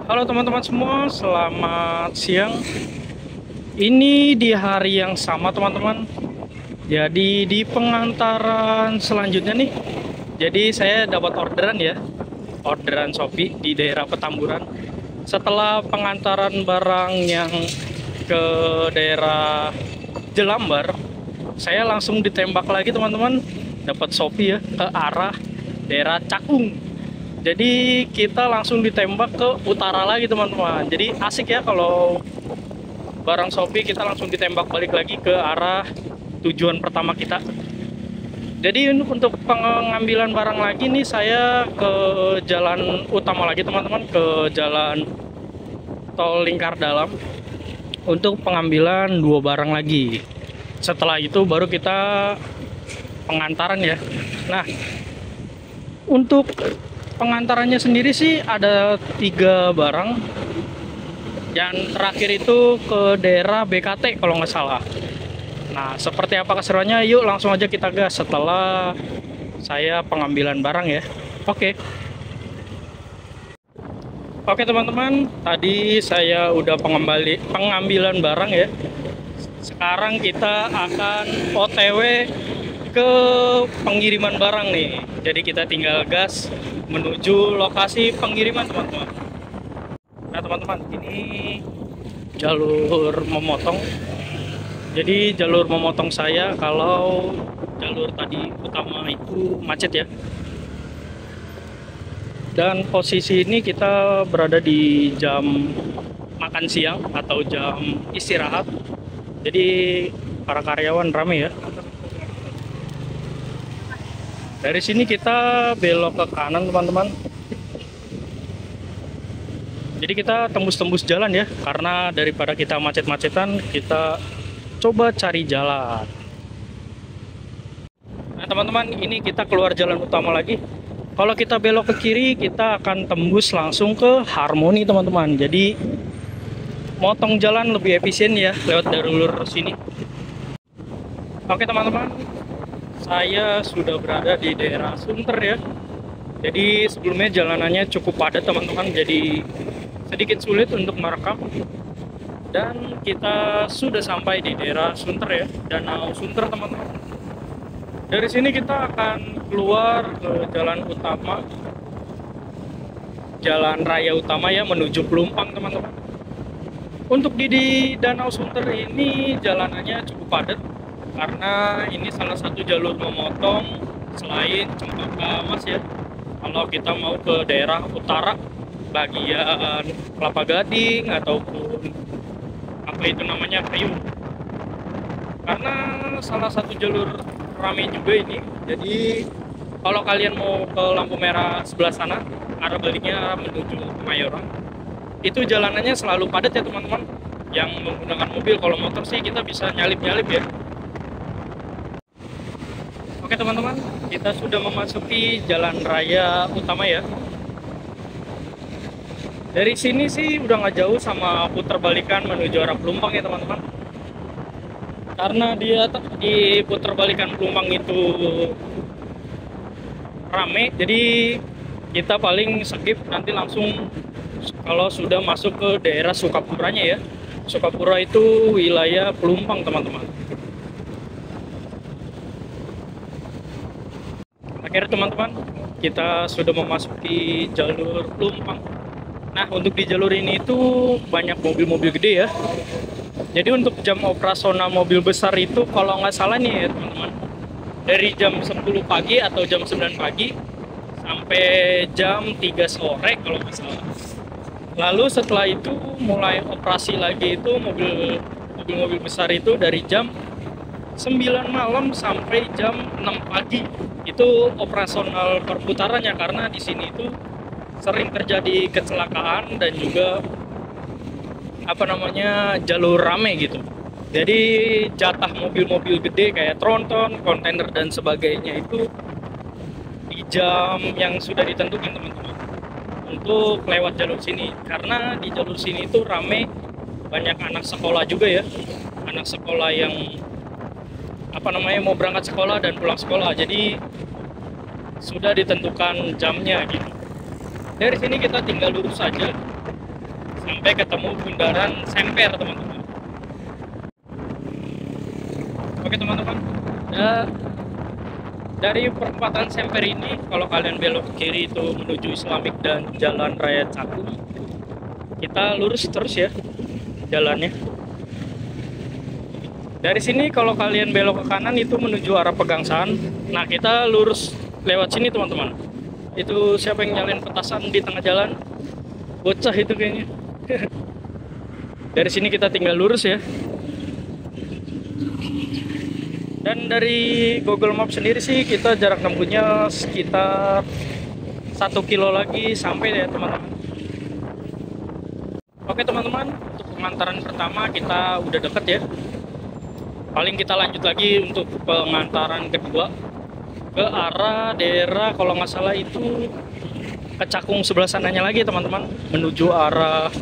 Halo teman-teman semua, selamat siang. Ini di hari yang sama teman-teman. Jadi di pengantaran selanjutnya nih. Jadi saya dapat orderan ya, orderan Shopee di daerah Petamburan. Setelah pengantaran barang yang ke daerah Jelambar, saya langsung ditembak lagi teman-teman. Dapat Shopee ya ke arah daerah Cakung. Jadi kita langsung ditembak ke utara lagi teman-teman. Jadi asik ya kalau barang Shopee kita langsung ditembak balik lagi ke arah tujuan pertama kita. Jadi untuk pengambilan barang lagi nih saya ke jalan utama lagi teman-teman, ke jalan tol Lingkar Dalam untuk pengambilan dua barang lagi. Setelah itu baru kita pengantaran ya. Nah, untuk pengantarannya sendiri sih ada 3 barang. Yang terakhir itu ke daerah BKT kalau nggak salah. Nah, seperti apa keseruannya? Yuk langsung aja kita gas setelah saya pengambilan barang ya. Oke. Oke teman-teman, tadi saya udah pengambilan barang ya. Sekarang kita akan OTW ke pengiriman barang nih. Jadi kita tinggal gas menuju lokasi pengiriman teman-teman. Nah teman-teman, ini jalur memotong. Jadi jalur memotong saya kalau jalur tadi utama itu macet ya. Dan posisi ini kita berada di jam makan siang atau jam istirahat. Jadi para karyawan ramai ya. Dari sini kita belok ke kanan teman-teman. Jadi kita tembus-tembus jalan ya, karena daripada kita macet-macetan, kita coba cari jalan. Nah teman-teman, ini kita keluar jalan utama lagi. Kalau kita belok ke kiri, kita akan tembus langsung ke Harmoni teman-teman. Jadi motong jalan lebih efisien ya, lewat jalur sini. Oke teman-teman, saya sudah berada di daerah Sunter ya. Jadi sebelumnya jalanannya cukup padat teman-teman, jadi sedikit sulit untuk merekam. Dan kita sudah sampai di daerah Sunter ya, Danau Sunter teman-teman. Dari sini kita akan keluar ke jalan utama, jalan raya utama ya, menuju Pelumpang teman-teman. Untuk di Danau Sunter ini jalanannya cukup padat, karena ini salah satu jalur memotong selain Cempaka Mas ya. Kalau kita mau ke daerah utara, bagian Kelapa Gading ataupun apa itu namanya Priuk, karena salah satu jalur ramai juga ini. Jadi kalau kalian mau ke lampu merah sebelah sana, arah baliknya menuju Kemayoran, itu jalanannya selalu padat ya teman-teman. Yang menggunakan mobil, kalau motor sih kita bisa nyalip-nyalip ya. Oke teman-teman, kita sudah memasuki jalan raya utama ya. Dari sini sih udah nggak jauh sama putar balikan menuju arah Pelumpang ya teman-teman. Karena dia di putar balikan Pelumpang itu rame, jadi kita paling skip nanti langsung kalau sudah masuk ke daerah Sukapuranya ya. Sukapura itu wilayah Pelumpang teman-teman. Akhirnya teman-teman, kita sudah memasuki jalur Pelumpang. Nah, untuk di jalur ini itu banyak mobil-mobil gede ya. Jadi untuk jam operasional mobil besar itu kalau nggak salah nih ya teman-teman, dari jam 10 pagi atau jam 9 pagi sampai jam 3 sore kalau nggak salah. Lalu setelah itu mulai operasi lagi itu mobil-mobil besar itu dari jam 9 malam sampai jam 6 pagi. Itu operasional perputarannya, karena di sini itu sering terjadi kecelakaan dan juga jalur rame gitu. Jadi jatah mobil-mobil gede kayak tronton, kontainer dan sebagainya itu di jam yang sudah ditentukan teman-teman untuk lewat jalur sini. Karena di jalur sini itu rame, banyak anak sekolah juga ya, anak sekolah yang mau berangkat sekolah dan pulang sekolah. Jadi sudah ditentukan jamnya gitu. Dari sini kita tinggal lurus saja sampai ketemu bundaran Semper, teman-teman. Oke teman-teman, dari perempatan Semper ini, kalau kalian belok ke kiri itu menuju Islamik dan Jalan Raya Cakung, kita lurus terus ya jalannya. Dari sini kalau kalian belok ke kanan itu menuju arah Pegangsaan. Nah, kita lurus lewat sini teman-teman. Itu siapa yang nyalain petasan di tengah jalan? Bocah itu kayaknya. Dari sini kita tinggal lurus ya. Dan dari Google Maps sendiri sih kita jarak tempuhnya sekitar 1 kilo lagi sampai ya teman-teman. Oke teman-teman, untuk pengantaran pertama kita udah deket ya. Paling kita lanjut lagi untuk pengantaran kedua ke arah daerah kalau nggak salah itu ke Cakung sebelah sananya lagi teman-teman, menuju arah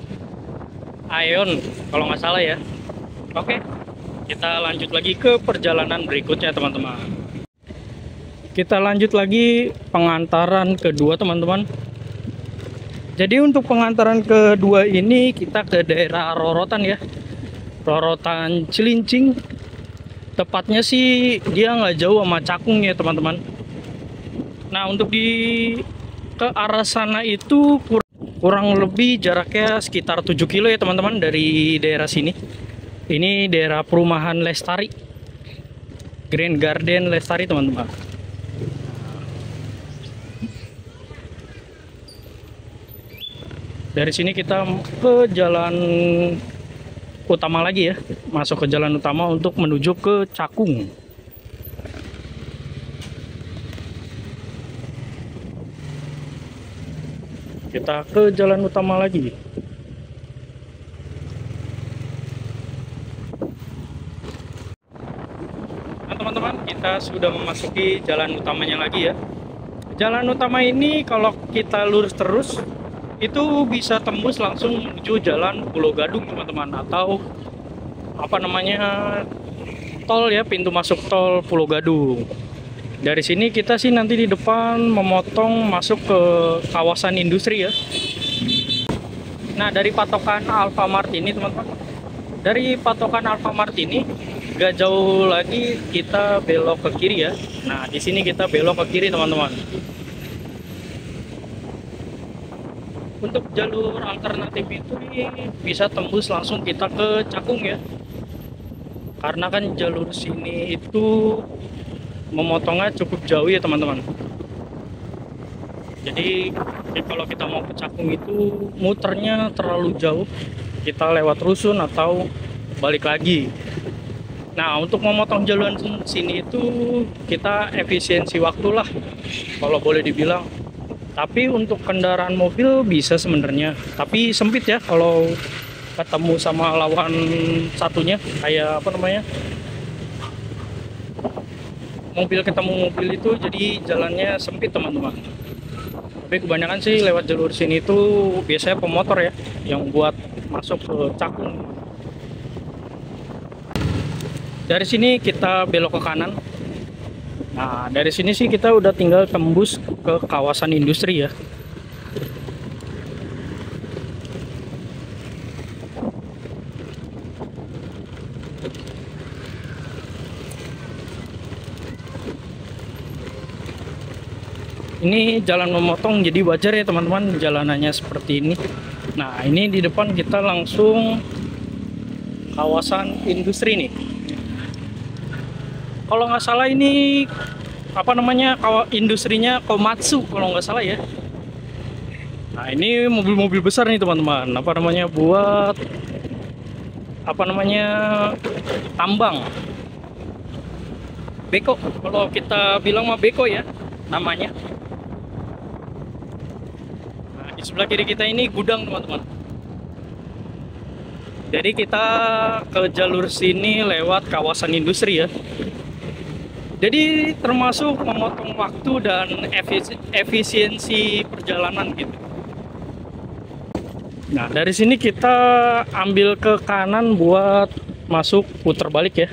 Aeon kalau nggak salah ya. Oke, kita lanjut lagi ke perjalanan berikutnya teman-teman. Kita lanjut lagi pengantaran kedua teman-teman. Jadi untuk pengantaran kedua ini kita ke daerah Rorotan ya, Rorotan Cilincing. Tepatnya sih dia nggak jauh sama Cakung ya teman-teman. Nah untuk ke arah sana itu kurang lebih jaraknya sekitar 7 kilo ya teman-teman dari daerah sini. Ini daerah perumahan Lestari, Grand Garden Lestari teman-teman. Dari sini kita ke jalan utama lagi ya, masuk ke jalan utama untuk menuju ke Cakung. Kita ke jalan utama lagi. Nah teman-teman, kita sudah memasuki jalan utamanya lagi ya. Jalan utama ini kalau kita lurus terus itu bisa tembus langsung menuju jalan Pulau Gadung teman-teman, atau apa namanya, tol ya, pintu masuk tol Pulau Gadung. Dari sini kita sih nanti di depan memotong masuk ke kawasan industri ya. Nah dari patokan Alfamart ini teman-teman, dari patokan Alfamart ini gak jauh lagi kita belok ke kiri ya. Nah di sini kita belok ke kiri teman-teman. Untuk jalur alternatif itu bisa tembus langsung kita ke Cakung ya, karena kan jalur sini itu memotongnya cukup jauh ya teman-teman. Jadi kalau kita mau ke Cakung itu muternya terlalu jauh, kita lewat rusun atau balik lagi. Nah untuk memotong jalur sini itu kita efisiensi waktu lah kalau boleh dibilang. Tapi untuk kendaraan mobil bisa sebenarnya, tapi sempit ya kalau ketemu sama lawan satunya, kayak apa namanya, mobil ketemu mobil itu jadi jalannya sempit teman-teman. Tapi kebanyakan sih lewat jalur sini itu biasanya pemotor ya yang buat masuk ke Cakung. Dari sini kita belok ke kanan. Nah dari sini sih kita udah tinggal tembus ke kawasan industri ya. Ini jalan memotong, jadi wajar ya teman-teman jalanannya seperti ini. Nah ini di depan kita langsung kawasan industri nih. Kalau nggak salah ini apa namanya, industrinya Komatsu kalau nggak salah ya. Nah ini mobil-mobil besar nih teman-teman, apa namanya, buat apa namanya, tambang, beko kalau kita bilang mah beko ya namanya. Nah di sebelah kiri kita ini gudang teman-teman. Jadi kita ke jalur sini lewat kawasan industri ya. Jadi termasuk memotong waktu dan efisiensi perjalanan gitu. Nah dari sini kita ambil ke kanan buat masuk putar balik ya,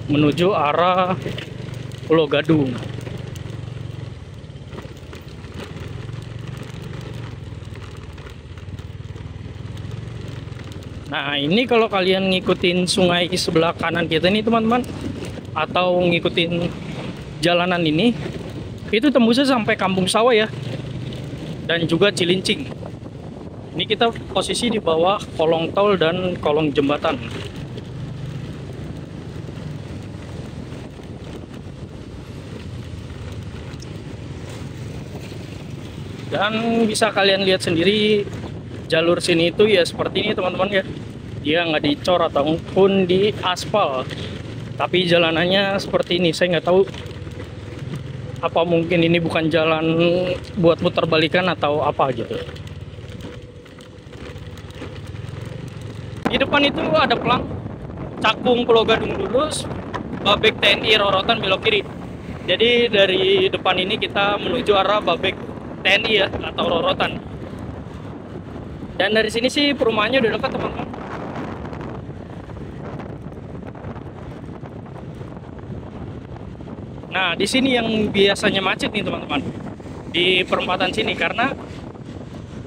menuju arah Pulau Gadung. Nah, ini kalau kalian ngikutin sungai di sebelah kanan kita nih teman-teman, atau ngikutin jalanan ini, itu tembusnya sampai Kampung Sawah ya, dan juga Cilincing. Ini kita posisi di bawah kolong tol dan kolong jembatan. Dan bisa kalian lihat sendiri jalur sini itu ya seperti ini teman-teman ya. Dia nggak dicor ataupun di aspal, tapi jalanannya seperti ini. Saya nggak tahu apa mungkin ini bukan jalan buat putar balikan atau apa gitu. Di depan itu ada pelang Cakung Pulau Gadung lurus, Babek TNI Rorotan belok kiri. Jadi dari depan ini kita menuju arah Babek TNI ya, atau Rorotan. Dan dari sini sih perumahannya udah dekat teman-teman. Nah, di sini yang biasanya macet nih teman-teman, di perempatan sini, karena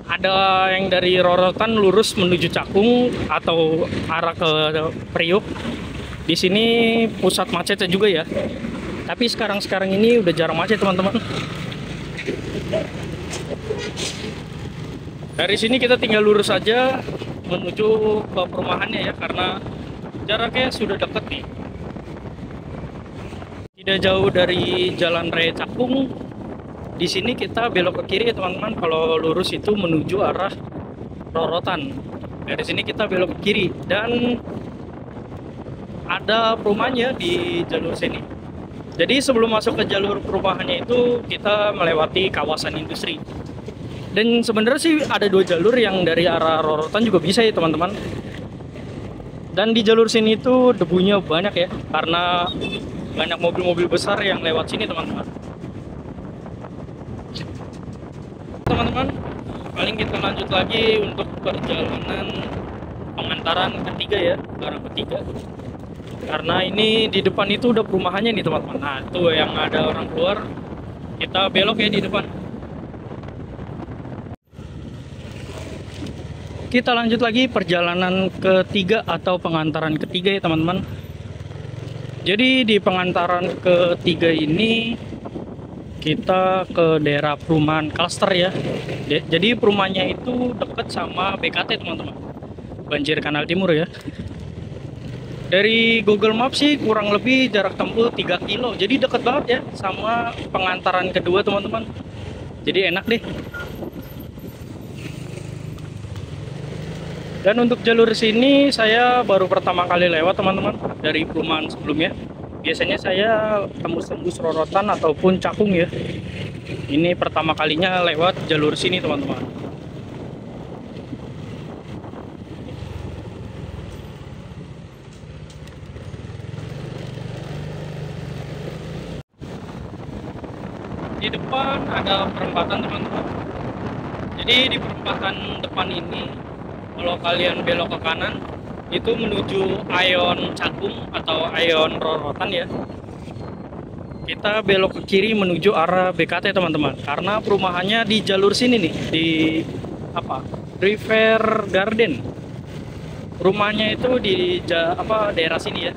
ada yang dari Rorotan lurus menuju Cakung atau arah ke Priuk. Di sini pusat macetnya juga ya. Tapi sekarang ini udah jarang macet teman-teman. Dari sini kita tinggal lurus saja menuju ke perumahannya ya, karena jaraknya sudah dekat nih. Tidak jauh dari Jalan Raya Cakung. Di sini kita belok ke kiri ya teman-teman. Kalau lurus itu menuju arah Rorotan. Dari sini kita belok ke kiri dan ada perumahannya di jalur sini. Jadi sebelum masuk ke jalur perumahannya itu kita melewati kawasan industri. Dan sebenarnya sih ada dua jalur yang dari arah Rorotan juga bisa ya teman-teman. Dan di jalur sini itu debunya banyak ya, karena banyak mobil-mobil besar yang lewat sini teman-teman. Teman-teman, paling kita lanjut lagi untuk perjalanan pengantaran ketiga ya, barang ketiga. Karena ini di depan itu udah perumahannya nih teman-teman. Nah, tuh yang ada orang keluar, kita belok ya di depan. Kita lanjut lagi perjalanan ketiga atau pengantaran ketiga ya teman-teman. Jadi di pengantaran ketiga ini kita ke daerah perumahan Klaster ya. Jadi perumahannya itu dekat sama BKT teman-teman, Banjir Kanal Timur ya. Dari Google Maps sih kurang lebih jarak tempuh 3 kilo. Jadi dekat banget ya sama pengantaran kedua teman-teman. Jadi enak deh. Dan untuk jalur sini saya baru pertama kali lewat teman-teman, dari perumahan sebelumnya. Biasanya saya tembus-tembus Rorotan ataupun Cakung ya. Ini pertama kalinya lewat jalur sini teman-teman. Di depan ada perempatan teman-teman. Jadi di perempatan depan ini, kalau kalian belok ke kanan itu menuju Aeon Cakung atau Aeon Rorotan ya. Kita belok ke kiri menuju arah BKT teman-teman, karena perumahannya di jalur sini nih, di River Garden. Rumahnya itu di daerah sini ya.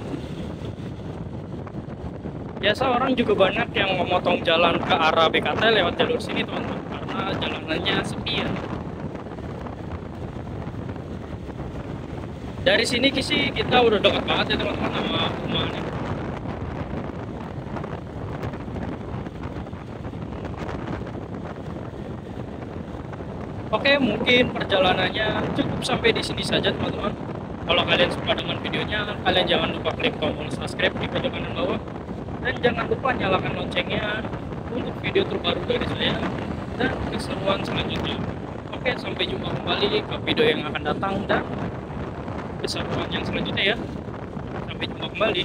Biasa orang juga banyak yang memotong jalan ke arah BKT lewat jalur sini teman-teman, karena jalanannya sepi ya. Dari sini sih kita udah dekat banget ya teman-teman sama rumahnya. Oke, mungkin perjalanannya cukup sampai di sini saja teman-teman. Kalau kalian suka dengan videonya, kalian jangan lupa klik tombol subscribe di pojok kanan bawah. Dan jangan lupa nyalakan loncengnya untuk video terbaru dari saya dan keseruan selanjutnya. Oke, sampai jumpa kembali ke video yang akan datang dan keseruan yang selanjutnya ya. Sampai jumpa kembali.